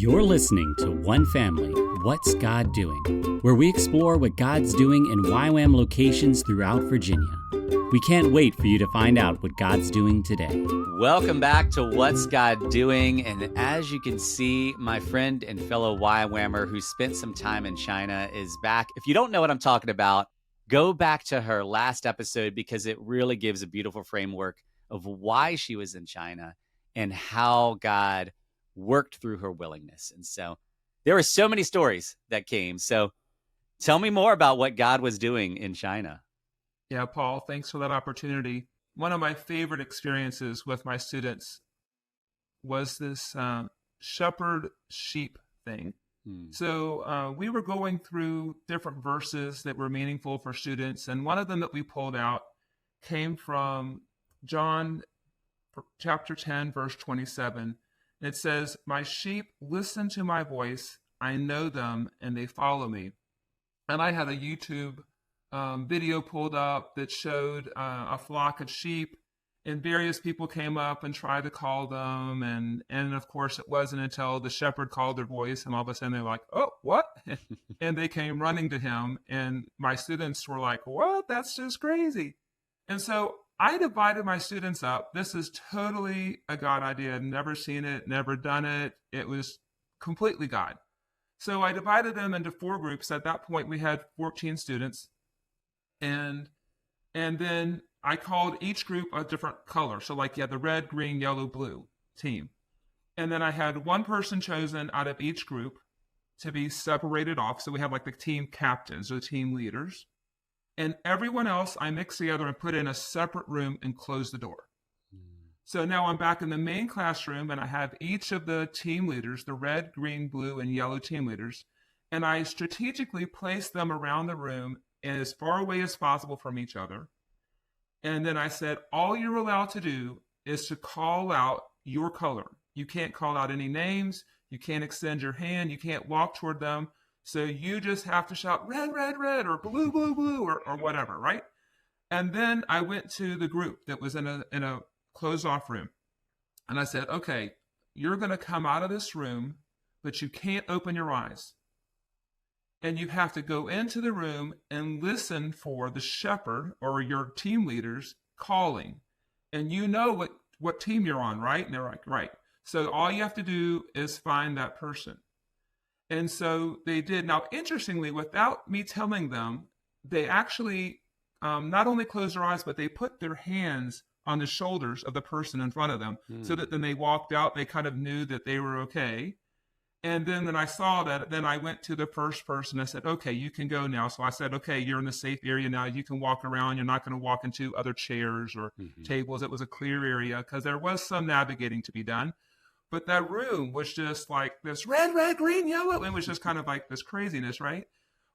You're listening to One Family, What's God Doing? Where we explore what God's doing in YWAM locations throughout Virginia. We can't wait for you to find out what God's doing today. Welcome back to What's God Doing? And as you can see, my friend and fellow YWAMer who spent some time in China is back. If you don't know what I'm talking about, go back to her last episode because it really gives a beautiful framework of why she was in China and how God worked through her willingness. And so there were so many stories that came. So tell me more about what God was doing in China. Yeah, Paul, thanks for that opportunity. One of my favorite experiences with my students was this shepherd sheep thing. So we were going through different verses that were meaningful for students. And one of them that we pulled out came from John chapter 10, verse 27. It says, "My sheep listen to my voice. I know them and they follow me." And I had a YouTube video pulled up that showed a flock of sheep, and various people came up and tried to call them. And of course, it wasn't until the shepherd called their voice, and all of a sudden they're like, "Oh, what?" And they came running to him. And my students were like, "What? That's just crazy." And so I divided my students up. This is totally a God idea. I've never seen it, never done it. It was completely God. So I divided them into 4 groups. At that point, we had 14 students. And then I called each group a different color. So like you had the red, green, yellow, blue team. And then I had one person chosen out of each group to be separated off. So we have like the team captains or the team leaders. And everyone else I mixed together and put in a separate room and closed the door. So now I'm back in the main classroom and I have each of the team leaders, the red, green, blue, and yellow team leaders, and I strategically placed them around the room and as far away as possible from each other. And then I said, all you're allowed to do is to call out your color. You can't call out any names. You can't extend your hand. You can't walk toward them. So you just have to shout red, red, red, or blue, blue, blue, or whatever, right? And then I went to the group that was in a closed off room. And I said, okay, you're going to come out of this room, but you can't open your eyes. And you have to go into the room and listen for the shepherd or your team leaders calling. And you know what team you're on, right? And they're like, right. So all you have to do is find that person. And so they did. Now, interestingly, without me telling them, they actually not only closed their eyes, but they put their hands on the shoulders of the person in front of them so that then they walked out, they kind of knew that they were okay. And then when I saw that, then I went to the first person. I said, okay, you can go now. So I said, okay, you're in the safe area now. You can walk around. You're not going to walk into other chairs or tables. It was a clear area because there was some navigating to be done. But that room was just like this red, red, green, yellow. It was just kind of like this craziness, right?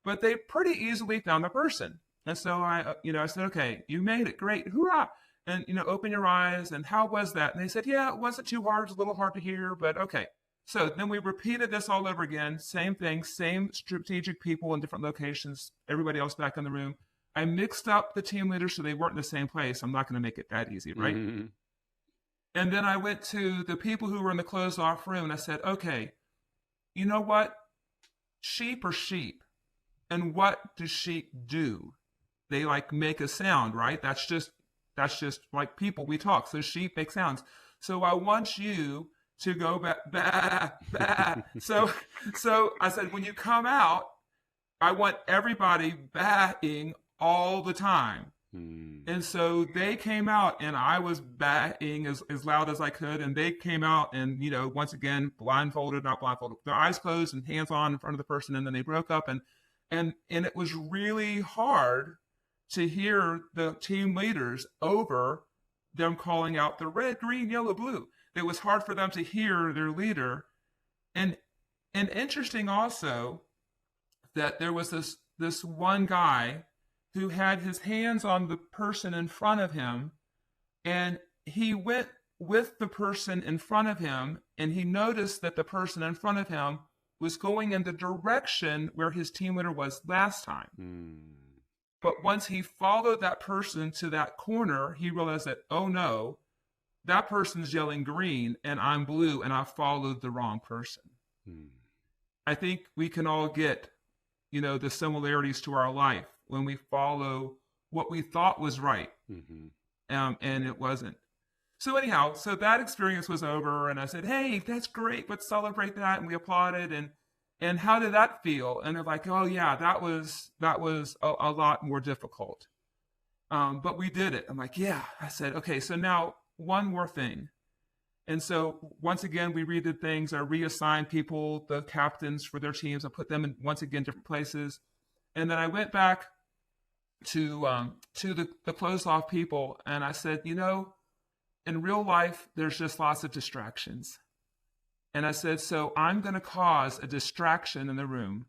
But they pretty easily found the person. And so I said, okay, you made it. Great. Hoorah. And, open your eyes. And how was that? And they said, yeah, it wasn't too hard. It's a little hard to hear, but okay. So then we repeated this all over again. Same thing, same strategic people in different locations, everybody else back in the room. I mixed up the team leaders so they weren't in the same place. I'm not going to make it that easy, right? Mm-hmm. And then I went to the people who were in the closed off room and I said, okay, you know what? Sheep are sheep. And what do sheep do? They like make a sound, right? That's just like people, we talk. So sheep make sounds. So I want you to go back, bah, bah. So I said, when you come out, I want everybody bahing all the time. And so they came out and I was bahing as loud as I could. And they came out and, once again, blindfolded, not blindfolded, their eyes closed and hands on in front of the person. And then they broke up and it was really hard to hear the team leaders over them calling out the red, green, yellow, blue. It was hard for them to hear their leader. And interesting also that there was this one guy who had his hands on the person in front of him, and he went with the person in front of him, and he noticed that the person in front of him was going in the direction where his team leader was last time. But once he followed that person to that corner, he realized that, oh no, that person's yelling green and I'm blue and I followed the wrong person. Mm. I think we can all get, the similarities to our life when we follow what we thought was right, Mm-hmm. and it wasn't. So anyhow, so that experience was over, and I said, "Hey, that's great. Let's celebrate that." And we applauded, and how did that feel? And they're like, "Oh yeah, that was a lot more difficult, but we did it." I'm like, "Yeah." I said, "Okay, so now one more thing." And so once again, we redid things. I reassigned people, the captains for their teams. I put them in once again different places, and then I went back to the closed off people, and I said, in real life, there's just lots of distractions. And I said, so I'm going to cause a distraction in the room,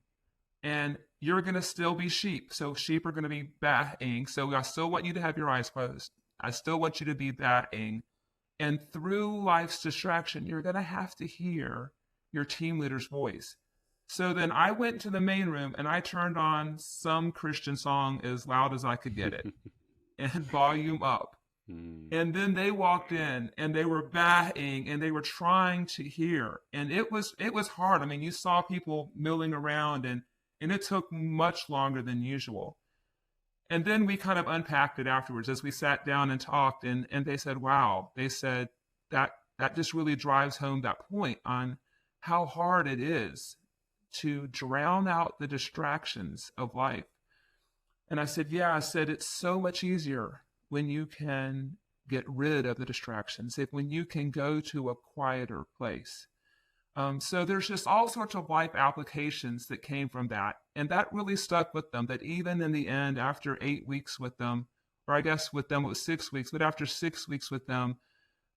and you're going to still be sheep. So sheep are going to be baying. So I still want you to have your eyes closed. I still want you to be baying. And through life's distraction, you're going to have to hear your team leader's voice. So then I went to the main room and I turned on some Christian song as loud as I could get it and volume up. And then they walked in and they were baying and they were trying to hear. And it was hard. I mean, you saw people milling around and it took much longer than usual. And then we kind of unpacked it afterwards as we sat down and talked, and they said, wow, they said that just really drives home that point on how hard it is to drown out the distractions of life. And I said, yeah, I said, it's so much easier when you can get rid of the distractions, when you can go to a quieter place. So there's just all sorts of life applications that came from that. And that really stuck with them, that even in the end, after 8 weeks with them, or I guess with them it was 6 weeks, but after 6 weeks with them,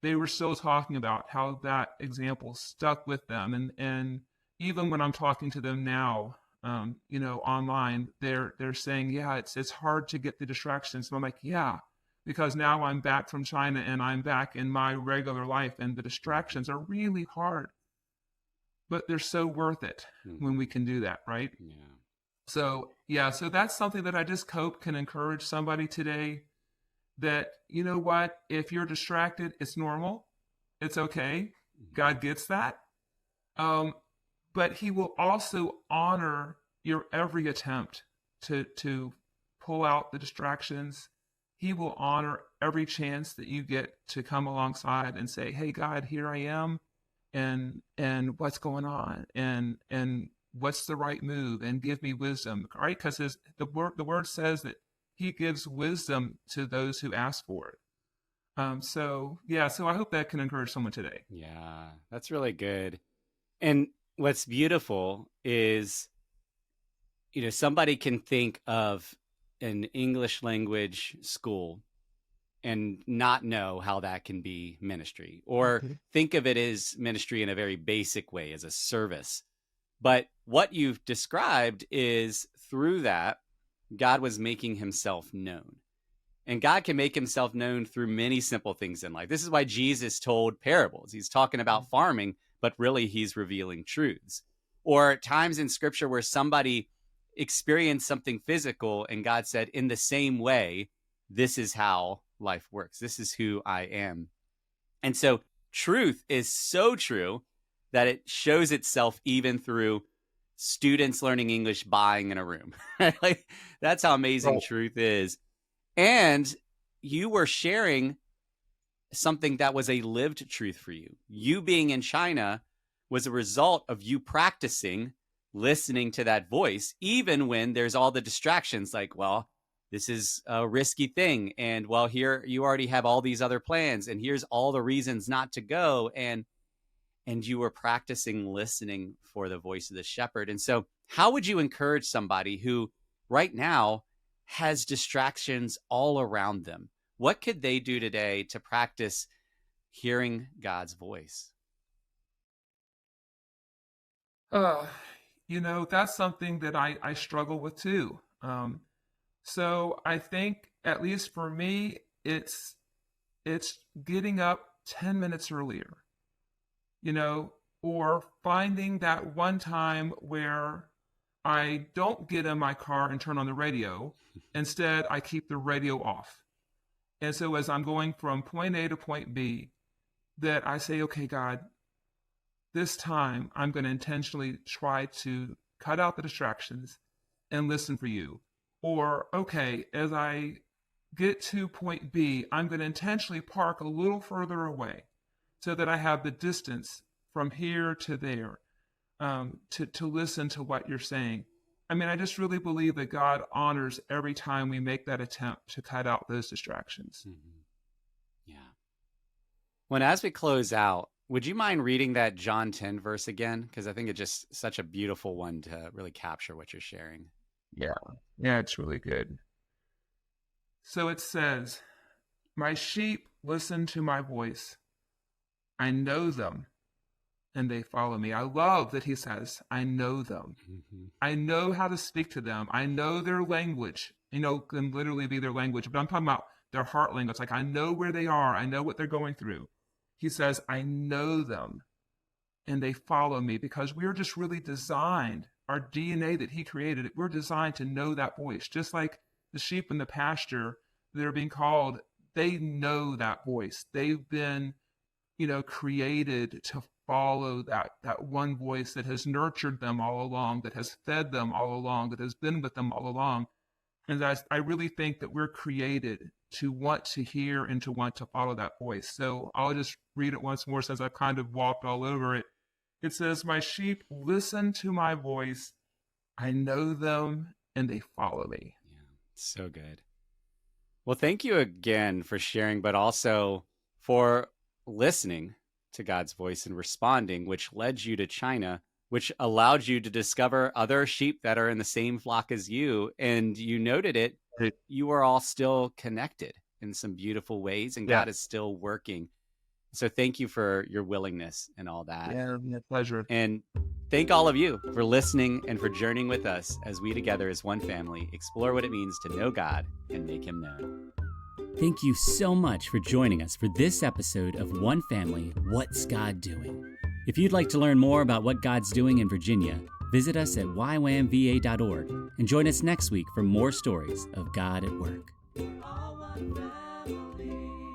they were still talking about how that example stuck with them. And even when I'm talking to them now, online, they're saying, yeah, it's hard to get the distractions. So I'm like, yeah, because now I'm back from China and I'm back in my regular life, and the distractions are really hard. But they're so worth it when we can do that, right? Yeah. So that's something that I just hope can encourage somebody today, that, you know what, if you're distracted, it's normal. It's okay. God gets that. But he will also honor your every attempt to pull out the distractions. He will honor every chance that you get to come alongside and say, hey, God, here I am. And what's going on, and what's the right move, and give me wisdom, right? Because the word says that he gives wisdom to those who ask for it. So I hope that can encourage someone today. Yeah, that's really good. And what's beautiful is, somebody can think of an English language school and not know how that can be ministry, or think of it as ministry in a very basic way, as a service. But what you've described is, through that, God was making himself known. And God can make himself known through many simple things in life. This is why Jesus told parables. He's talking about farming, but really he's revealing truths. Or times in scripture where somebody experienced something physical and God said, in the same way, this is how life works. This is who I am. And so truth is so true that it shows itself even through students learning English buying in a room. Like, that's how amazing truth is. And you were sharing something that was a lived truth for you. You being in China was a result of you practicing listening to that voice, even when there's all the distractions, like, well, this is a risky thing. And well, here you already have all these other plans, and here's all the reasons not to go. And you were practicing listening for the voice of the shepherd. And so how would you encourage somebody who right now has distractions all around them? What could they do today to practice hearing God's voice? That's something that I struggle with too. So I think, at least for me, it's getting up 10 minutes earlier, or finding that one time where I don't get in my car and turn on the radio. Instead, I keep the radio off. And so as I'm going from point A to point B, that I say, okay, God, this time I'm going to intentionally try to cut out the distractions and listen for you. Or, okay, as I get to point B, I'm going to intentionally park a little further away so that I have the distance from here to there to listen to what you're saying. I mean, I just really believe that God honors every time we make that attempt to cut out those distractions. Mm-hmm. Yeah. Well, as we close out, would you mind reading that John 10 verse again? Because I think it's just such a beautiful one to really capture what you're sharing. Yeah, it's really good. So it says, my sheep listen to my voice. I know them, and they follow me. I love that he says, I know them. Mm-hmm. I know how to speak to them. I know their language. Can literally be their language, but I'm talking about their heart language. Like, I know where they are. I know what they're going through. He says, I know them, and they follow me, because we're just really designed, our DNA that he created, we're designed to know that voice. Just like the sheep in the pasture that are being called, they know that voice. They've been, created to follow that one voice that has nurtured them all along, that has fed them all along, that has been with them all along. And I really think that we're created to want to hear and to want to follow that voice. So I'll just read it once more since I've kind of walked all over it. It says, my sheep listen to my voice. I know them, and they follow me. Yeah, so good. Well, thank you again for sharing, but also for listening to God's voice and responding, which led you to China, which allowed you to discover other sheep that are in the same flock as you. And you noted it, you are all still connected in some beautiful ways, and God is still working. So thank you for your willingness and all that. Yeah, my pleasure. And thank all of you for listening and for journeying with us as we together as one family explore what it means to know God and make him known. Thank you so much for joining us for this episode of One Family, What's God Doing? If you'd like to learn more about what God's doing in Virginia, visit us at YWAMva.org and join us next week for more stories of God at work. All one family.